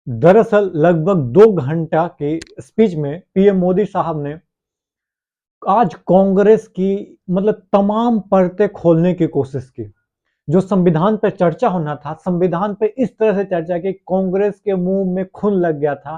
दरअसल लगभग 2 घंटा की स्पीच में पीएम मोदी साहब ने आज कांग्रेस की मतलब तमाम परतें खोलने की कोशिश की। जो संविधान पे चर्चा होना था, संविधान पे इस तरह से चर्चा की, कांग्रेस के मुंह में खून लग गया था।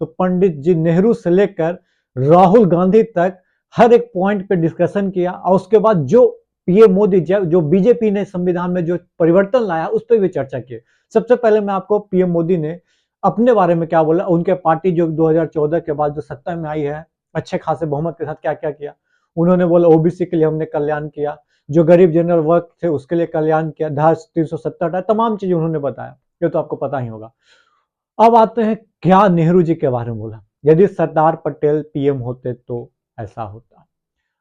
तो पंडित जी नेहरू से लेकर राहुल गांधी तक हर एक पॉइंट पे डिस्कशन किया, और उसके बाद जो पीएम मोदी जो बीजेपी ने संविधान में जो परिवर्तन लाया उस पर भी चर्चा की। सबसे पहले मैं आपको पीएम मोदी ने अपने बारे में क्या बोला, उनके पार्टी जो 2014 के बाद जो सत्ता में आई है अच्छे खासे बहुमत के साथ क्या क्या किया। उन्होंने बोला ओबीसी के लिए हमने कल्याण किया, जो गरीब जनरल वर्ग थे उसके लिए कल्याण किया, धारा 370 तमाम चीजें उन्होंने बताया, ये तो आपको पता ही होगा। अब आते हैं क्या नेहरू जी के बारे में बोला, यदि सरदार पटेल पीएम होते तो ऐसा होता।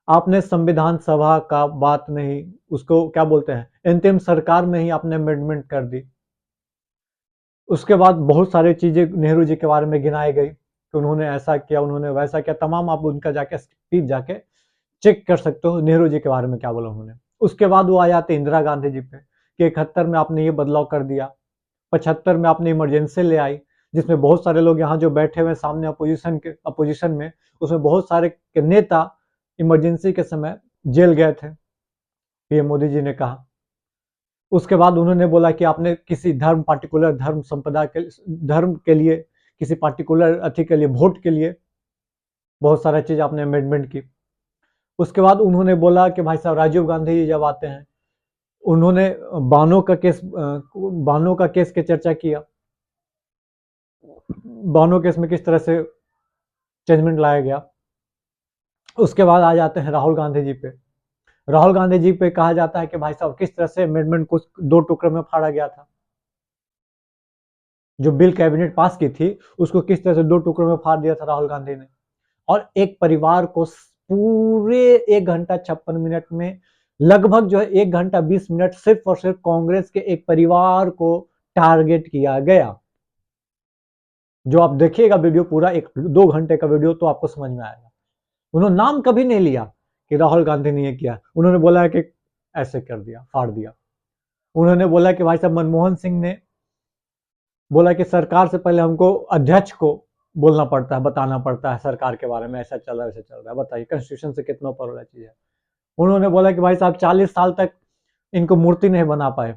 आपने संविधान सभा का बात नहीं, उसको क्या बोलते हैं, अंतिम सरकार में ही आपने अमेंडमेंट कर दी। उसके बाद बहुत सारी चीजें नेहरू जी के बारे में गिनाई गई कि उन्होंने ऐसा किया, उन्होंने वैसा किया, तमाम आप उनका जाके स्पीच जाके चेक कर सकते हो नेहरू जी के बारे में क्या बोला उन्होंने। उसके बाद वो आ जाते इंदिरा गांधी जी पे कि 71 में आपने ये बदलाव कर दिया, 75 में आपने इमरजेंसी ले आई, जिसमें बहुत सारे लोग यहाँ जो बैठे हुए सामने अपोजिशन में, उसमें बहुत सारे नेता इमरजेंसी के समय जेल गए थे, पीएम मोदी जी ने कहा। उसके बाद उन्होंने बोला कि आपने किसी धर्म पार्टिकुलर धर्म संप्रदाय के धर्म के लिए, किसी पार्टिकुलर अथी के लिए, वोट के लिए बहुत सारा चीज आपने अमेंडमेंट की। उसके बाद उन्होंने बोला कि भाई साहब राजीव गांधी जी जब आते हैं, उन्होंने बानो का केस की चर्चा किया, बानो केस में किस तरह से चेंजमेंट लाया गया। उसके बाद आ जाते हैं राहुल गांधी जी पे। राहुल गांधी जी पे कहा जाता है कि भाई साहब किस तरह से अमेंडमेंट को 2 टुकड़ों में फाड़ा गया था, जो बिल कैबिनेट पास की थी उसको किस तरह से 2 टुकड़ों में फाड़ दिया था राहुल गांधी ने। और एक परिवार को पूरे 1 घंटा 56 मिनट में लगभग जो है 1 घंटा 20 मिनट सिर्फ और सिर्फ कांग्रेस के एक परिवार को टारगेट किया गया। जो आप देखिएगा वीडियो पूरा 1-2 घंटे का वीडियो तो आपको समझ में आएगा। उन्होंने नाम कभी नहीं लिया कि राहुल गांधी ने ये किया, उन्होंने बोला कि ऐसे कर दिया, फाड़ दिया। उन्होंने बोला कि भाई साहब मनमोहन सिंह ने बोला कि सरकार से पहले हमको अध्यक्ष को बोलना पड़ता है, बताना पड़ता है सरकार के बारे में, ऐसा चल रहा है वैसा चल रहा है। बताइए कॉन्स्टिट्यूशन से कितना ऊपर वाला चीज है। उन्होंने बोला कि भाई साहब 40 साल तक इनको मूर्ति नहीं बना पाए,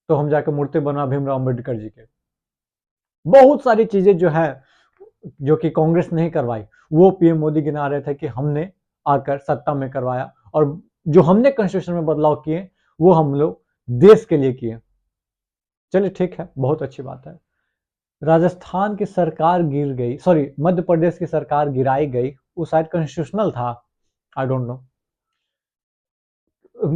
तो हम जाकर मूर्ति बना भीमराव अम्बेडकर जी के। बहुत सारी चीजें जो है जो कि कांग्रेस नहीं करवाई, वो पीएम मोदी गिना रहे थे कि हमने आकर सत्ता में करवाया, और जो हमने कॉन्स्टिट्यूशन में बदलाव किए वो हम लोग देश के लिए किए। चलिए ठीक है, बहुत अच्छी बात है। राजस्थान की सरकार गिर गई, सॉरी मध्य प्रदेश की सरकार गिराई गई, वो शायद कॉन्स्टिट्यूशनल था, आई डोंट नो।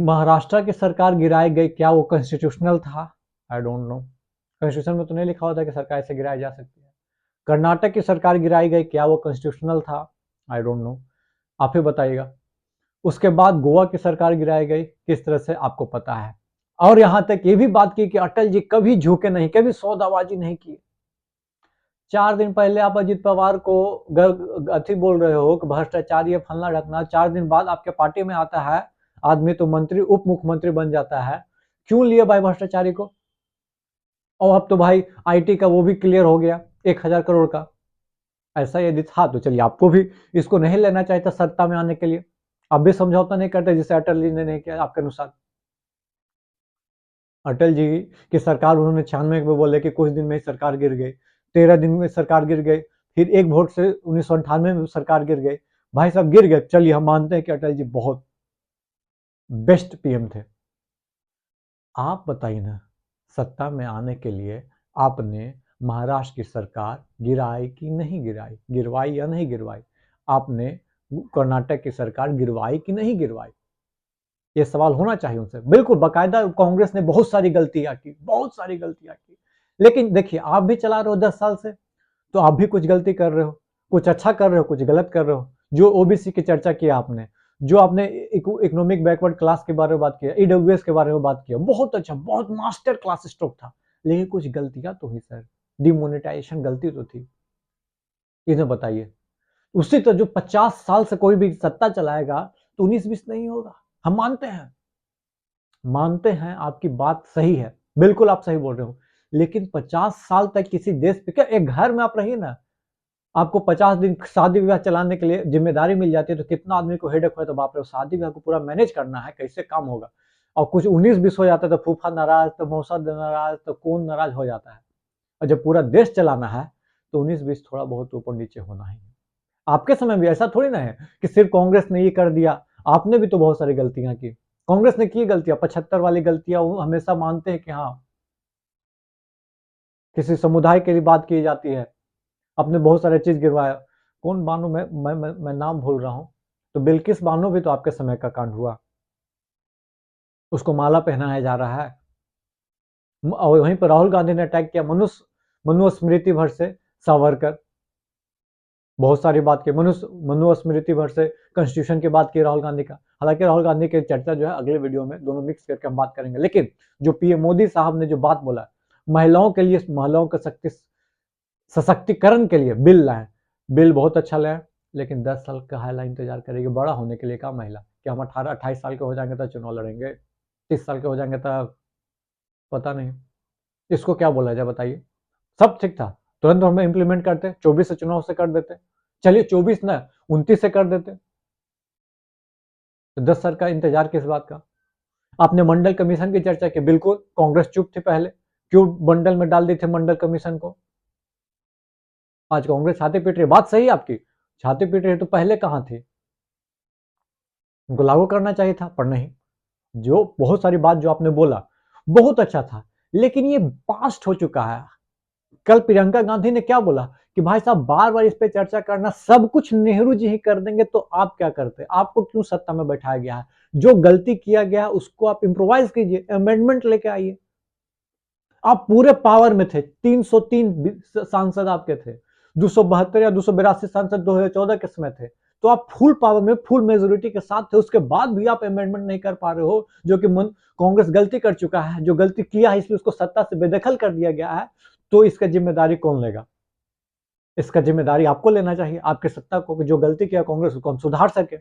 महाराष्ट्र की सरकार गिराई गई, क्या वो कॉन्स्टिट्यूशनल था, आई डोंट नो। कॉन्स्टिट्यूशन में तो नहीं लिखा होता कि सरकार ऐसे गिराई जा सकती है। कर्नाटक की सरकार गिराई गई, क्या वो कॉन्स्टिट्यूशनल था, आई डोंट नो, आप ही बताइएगा। उसके बाद गोवा की सरकार गिराई गई, किस तरह से आपको पता है। और यहां तक ये भी बात की कि अटल जी कभी झुके नहीं, कभी सौदाबाजी नहीं की। 4 दिन पहले आप अजित पवार को अथी बोल रहे हो कि भ्रष्टाचार ये फलना ढकना, 4 दिन बाद आपके पार्टी में आता है आदमी तो मंत्री उप मुख्यमंत्री बन जाता है। क्यों लिए भाई भ्रष्टाचारी को? और अब तो भाई आईटी का वो भी क्लियर हो गया 1,000 करोड़ का। ऐसा यदि था तो चलिए आपको भी इसको नहीं लेना चाहिए था सत्ता में आने के लिए, आप भी समझौता नहीं करते जिसे अटल जी ने नहीं किया आपके अनुसार। अटल जी की सरकार उन्होंने 96 में बोले कि कुछ दिन में ही सरकार गिर गई, 13 दिन में सरकार गिर गई, फिर एक वोट से 1998 में सरकार गिर गई। भाई साहब गिर गए, चलिए हम मानते हैं कि अटल जी बहुत बेस्ट पीएम थे। आप बताइए ना, सत्ता में आने के लिए आपने महाराष्ट्र की सरकार गिराई कि नहीं गिराई, गिरवाई या नहीं गिरवाई? आपने कर्नाटक की सरकार गिरवाई कि नहीं गिरवाई? ये सवाल होना चाहिए उनसे। बिल्कुल बाकायदा कांग्रेस ने बहुत सारी गलतियां की, बहुत सारी गलतियां की, लेकिन देखिए आप भी चला रहे हो 10 साल से, तो आप भी कुछ गलती कर रहे हो, कुछ अच्छा कर रहे हो, कुछ गलत कर रहे हो। जो ओबीसी की चर्चा किया आपने, जो आपने इकोनॉमिक बैकवर्ड क्लास के बारे में बात किया, ईडब्ल्यूएस के बारे में बात किया, बहुत अच्छा, बहुत मास्टर क्लास स्ट्रोक था, लेकिन कुछ गलतियां तो हुई सर, डिमोनेटाइजेशन गलती तो थी, इन्हें बताइए। उसी तो जो 50 साल से कोई भी सत्ता चलाएगा तो 19-20 नहीं होगा, हम मानते हैं, मानते हैं आपकी बात सही है, बिल्कुल आप सही बोल रहे हो, लेकिन 50 साल तक किसी देश पे, क्या एक घर में आप रहिए ना, आपको 50 दिन शादी विवाह चलाने के लिए जिम्मेदारी मिल जाती है, तो कितना आदमी को हेडेक हो, तो बाप रे, शादी विवाह को पूरा मैनेज करना है, कैसे काम होगा। और कुछ 19-20 हो जाता है तो फूफा नाराज, तो मौसा नाराज, तो कौन नाराज हो जाता है। और जब पूरा देश चलाना है तो 19-20 थोड़ा बहुत ऊपर नीचे होना ही है। आपके समय भी ऐसा थोड़ी ना है कि सिर्फ कांग्रेस ने ये कर दिया, आपने भी तो बहुत सारी गलतियां की। कांग्रेस ने की गलतियां, 75 वाली गलतियां वो हमेशा मानते हैं कि हाँ किसी समुदाय के लिए बात की जाती है, आपने बहुत सारे चीज गिरवाया। कौन बानो, मैं नाम भूल रहा हूँ, तो बिल्किस बानो भी तो आपके समय का कांड हुआ, उसको माला पहनाया जा रहा है। और वहीं पर राहुल गांधी ने अटैक किया मनुस्मृति भर से सावरकर, बहुत सारी बात की, मनुस्मृति भर से कॉन्स्टिट्यूशन की बात की राहुल गांधी का। हालांकि राहुल गांधी की चर्चा जो है अगले वीडियो में दोनों मिक्स करके हम बात करेंगे, लेकिन जो पीएम मोदी साहब ने जो बात बोला, महिलाओं के लिए, महिलाओं का सशक्तिकरण के लिए बिल लाए, बिल बहुत अच्छा लाए, लेकिन 10 साल का हाईला इंतजार करेगी बड़ा होने के लिए। क्या महिला, क्या हम 18-28 साल के हो जाएंगे तो चुनाव लड़ेंगे, 30 साल के हो जाएंगे तो पता नहीं। इसको क्या बोला जाए बताइए। सब ठीक था, तुरंत हम इंप्लीमेंट करते, 24 से चुनाव से कर देते, चलिए 24 ना 29 से कर देते, तो 10 साल का इंतजार किस बात का। आपने मंडल कमीशन की चर्चा की, बिल्कुल कांग्रेस चुप थी पहले, क्यों मंडल में डाल दी थी मंडल कमीशन को। आज कांग्रेस छाती पीट रही, बात सही आपकी, छाती पीट रही, तो पहले कहां थे, उनको लागू करना चाहिए था, पर नहीं। जो बहुत सारी बात जो आपने बोला बहुत अच्छा था, लेकिन ये पास्ट हो चुका है। कल प्रियंका गांधी ने क्या बोला कि भाई साहब बार बार इस पे चर्चा करना, सब कुछ नेहरू जी ही कर देंगे तो आप क्या करते, आपको क्यों सत्ता में बैठाया गया है, जो गलती किया गया उसको आप इम्प्रोवाइज कीजिए, अमेंडमेंट लेके आइए। आप पूरे पावर में थे, 303 सांसद आपके थे, 272 या 282 सांसद 2014 के समय थे, तो आप फुल पावर में फुल मेजोरिटी के साथ थे, उसके बाद भी आप अमेंडमेंट नहीं कर पा रहे हो, जो कि कांग्रेस गलती कर चुका है, जो गलती किया है इसलिए उसको सत्ता से बेदखल कर दिया गया है, तो इसका जिम्मेदारी कौन लेगा। इसका जिम्मेदारी आपको लेना चाहिए, आपके सत्ता को, जो गलती किया कांग्रेस उसको हम सुधार सके।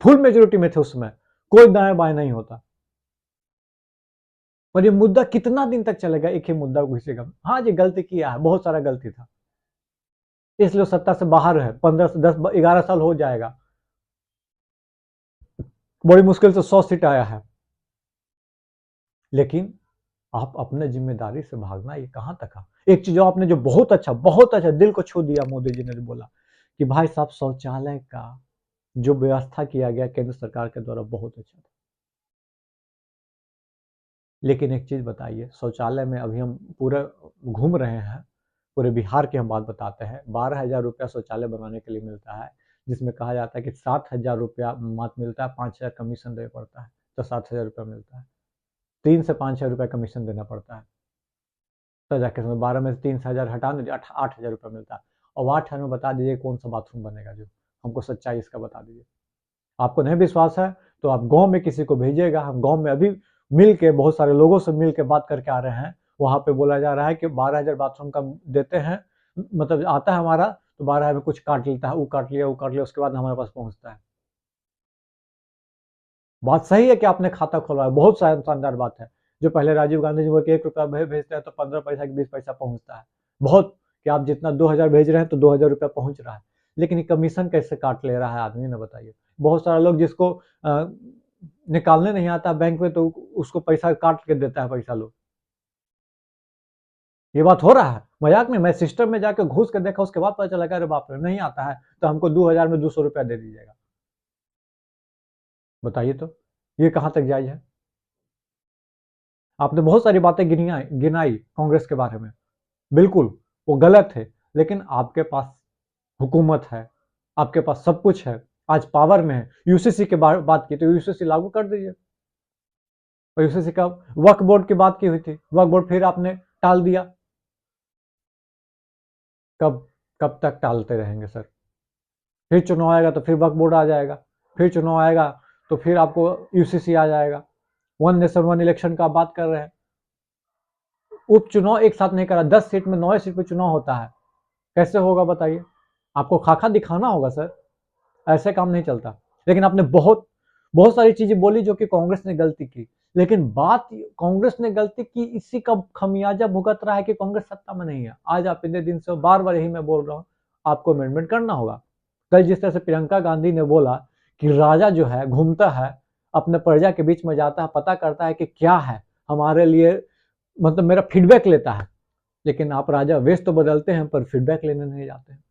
फुल मेजोरिटी में थे उसमें, कोई दाएं बाएं नहीं होता। और ये मुद्दा कितना दिन तक चलेगा, एक ही मुद्दा घुसेगा, हाँ जी गलती किया है, बहुत सारा गलती था, इसलिए सत्ता से बाहर है, 15 से 10-11 साल हो जाएगा, बड़ी मुश्किल से 100 सीट आया है। लेकिन आप अपने जिम्मेदारी से भागना, ये कहां तक है। एक चीज आपने जो बहुत अच्छा दिल को छू दिया, मोदी जी ने बोला कि भाई साहब शौचालय का जो व्यवस्था किया गया केंद्र सरकार के द्वारा बहुत अच्छा था। लेकिन एक चीज बताइए, शौचालय में अभी हम पूरे घूम रहे हैं, पूरे बिहार की हम बात बताते हैं, 12,000 रुपया शौचालय बनाने के लिए मिलता है, जिसमें कहा जाता है कि 7,000 रुपया मात्र मिलता है, 5,000 कमीशन देना पड़ता है, तो 7,000 रुपया मिलता है, 3 से 5,000 रुपया कमीशन देना पड़ता है, तो जाके 12 में से 3,000 हटा दीजिए, 8,000 रुपया मिलता है। और 8,000 में बता दीजिए कौन सा बाथरूम बनेगा, जो हमको सच्चाई इसका बता दीजिए। आपको नहीं विश्वास है तो आप गांव में किसी को भेजिएगा, हम गांव में अभी मिल के बहुत सारे लोगों से मिल के बात करके आ रहे हैं, वहां पे बोला जा रहा है कि 12,000 बाथरूम का देते हैं, मतलब आता है हमारा, तो 12,000 में कुछ काट लेता है, वो काट लिया, उसके बाद हमारे पास पहुंचता है। बात सही है कि आपने खाता खोलवाया, बहुत शानदार बात है। जो पहले राजीव गांधी जी बोल के 1 रुपया भेजते हैं तो 15 पैसा की 20 पैसा पहुंचता है, बहुत, कि आप जितना 2,000 भेज रहे हैं तो 2,000 रुपया पहुंच रहा है, लेकिन ये कमीशन कैसे काट ले रहा है आदमी ने बताइए। बहुत सारे लोग जिसको निकालने नहीं आता बैंक में, तो उसको पैसा काट के देता है पैसा लोग। ये बात हो रहा है, मजाक नहीं, मैं सिस्टम में जाकर घुस के देखा, उसके बाद पता चला अरे बाप रे नहीं आता है, तो हमको 2,000 में 200 रुपया दे दीजिएगा। बताइए तो ये कहां तक जायज है। आपने बहुत सारी बातें गिनाई कांग्रेस के बारे में, बिल्कुल वो गलत है, लेकिन आपके पास हुकूमत है, आपके पास सब कुछ है, आज पावर में है। यूसीसी की बात की तो यूसीसी लागू कर दीजिए, और यूसीसी का वक्फ बोर्ड की बात की हुई थी, वक्फ बोर्ड फिर आपने टाल दिया। कब कब तक टालते रहेंगे सर। फिर चुनाव आएगा तो फिर वक्फ बोर्ड आ जाएगा, फिर चुनाव आएगा तो फिर आपको यूसीसी आ जाएगा। वन नेशन वन इलेक्शन का बात कर रहे हैं, उपचुनाव एक साथ नहीं करा, 10 सीट में 9 सीट पे चुनाव होता है, कैसे होगा बताइए। आपको खाका दिखाना होगा सर, ऐसे काम नहीं चलता। लेकिन आपने बहुत बहुत सारी चीजें बोली जो कि कांग्रेस ने गलती की, लेकिन बात कांग्रेस ने गलती की, इसी का खमियाजा भुगत रहा है कि कांग्रेस सत्ता में नहीं है। आज आप इतने दिन से बार बार यही मैं बोल रहा हूँ, आपको अमेंडमेंट करना होगा। कल जिस तरह से प्रियंका गांधी ने बोला कि राजा जो है घूमता है, अपने प्रजा के बीच में जाता है, पता करता है कि क्या है हमारे लिए, मतलब मेरा फीडबैक लेता है। लेकिन आप राजा वेश तो बदलते हैं पर फीडबैक लेने नहीं जाते हैं।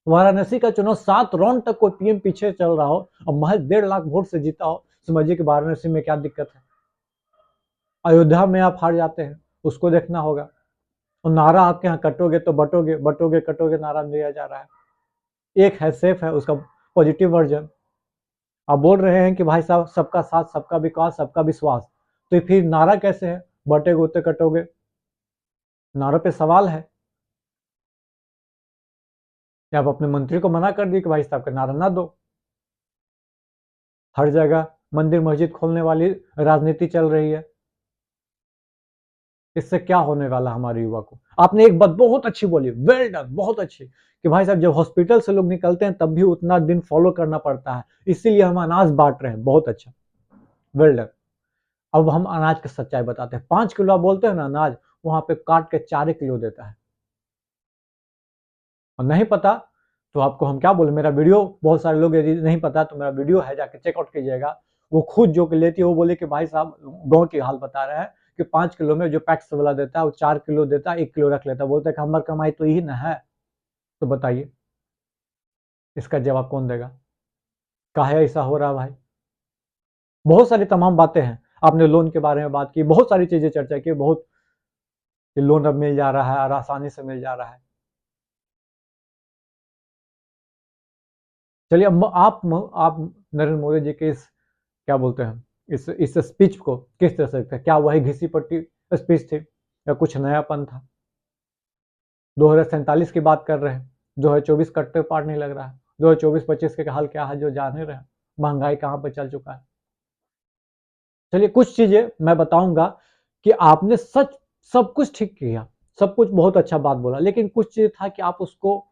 वाराणसी का चुनाव 7 राउंड तक कोई पीएम पीछे चल रहा हो और महज 1.5 लाख वोट से जीता हो, समझिए कि वाराणसी में क्या दिक्कत है। अयोध्या में आप हार जाते हैं, उसको देखना होगा। और नारा आपके यहाँ कटोगे तो बटोगे, बटोगे कटोगे नारा दिया जा रहा है। एक है सेफ है, उसका पॉजिटिव वर्जन। आप बोल रहे हैं कि भाई साहब सबका साथ, सबका विकास, सबका विश्वास, तो फिर नारा कैसे है बटेगे उते कटोगे? नारों पे सवाल है। या आप अपने मंत्री को मना कर दिए कि भाई साहब का नारा ना दो। हर जगह मंदिर मस्जिद खोलने वाली राजनीति चल रही है। इससे क्या होने वाला हमारे युवा को? आपने एक बात बहुत अच्छी बोली, वेल डन, बहुत अच्छी, कि भाई साहब जब हॉस्पिटल से लोग निकलते हैं तब भी उतना दिन फॉलो करना पड़ता है, इसीलिए हम अनाज बांट रहे हैं। बहुत अच्छा, वेल डन। अब हम अनाज की सच्चाई बताते हैं। 5 किलो आप बोलते हैं ना अनाज, वहां पे काट के 4 किलो देता है। और नहीं पता तो आपको हम क्या बोले, मेरा वीडियो बहुत सारे लोग, यदि नहीं पता तो मेरा वीडियो है, जाके चेकआउट कीजिएगा। वो खुद जो लेती है वो बोले कि भाई साहब गांव की हाल बता रहा है कि 5 किलो में जो पैक्स वाला देता है वो 4 किलो देता है, 1 किलो रख लेता है, बोलता है कि हमारी कमाई तो यही ना है। तो बताइए इसका जवाब कौन देगा? काहे ऐसा हो रहा भाई? बहुत सारी तमाम बातें हैं। आपने लोन के बारे में बात की, बहुत सारी चीजें चर्चा की, बहुत लोन अब मिल जा रहा है और आसानी से मिल जा रहा है। चलिए अब आप नरेंद्र मोदी जी के इस, क्या बोलते हैं, इस स्पीच को किस तरह से देखते हैं? क्या वही घिसी पट्टी स्पीच थी या कुछ नयापन था? 2047 की बात कर रहे हैं, 2024 कटते पार नहीं लग रहा है। 2024-25 के हाल क्या है जो जान ही रहे हैं, महंगाई कहाँ पर चल चुका है। चलिए कुछ चीजें मैं बताऊंगा कि आपने सच सब कुछ ठीक किया, सब कुछ बहुत अच्छा बात बोला, लेकिन कुछ चीज था कि आप उसको,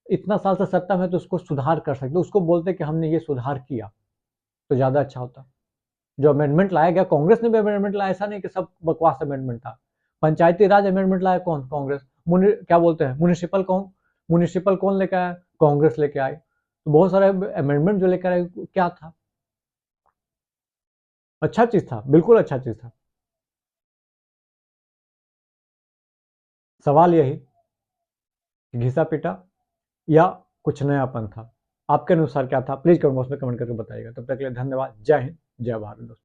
इतना साल से सत्ता में तो उसको सुधार कर सकते, उसको बोलते कि हमने ये सुधार किया तो ज्यादा अच्छा होता। जो अमेंडमेंट लाया गया, कांग्रेस ने भी अमेंडमेंट लाया, ऐसा नहीं कि सब बकवास अमेंडमेंट था। पंचायती राज अमेंडमेंट लाया कौन? कांग्रेस। क्या बोलते हैं, म्यूनिसिपल कौन लेकर आया? कांग्रेस लेके आई। तो बहुत सारे अमेंडमेंट जो लेकर आए क्या था? अच्छा चीज था, बिल्कुल अच्छा चीज था। सवाल यही, घिसा पिटा या कुछ नयापन था? आपके अनुसार क्या था? प्लीज कमेंट बॉक्स में कमेंट करके बताइएगा। तब तक के लिए धन्यवाद। जय हिंद, जय भारत दोस्तों।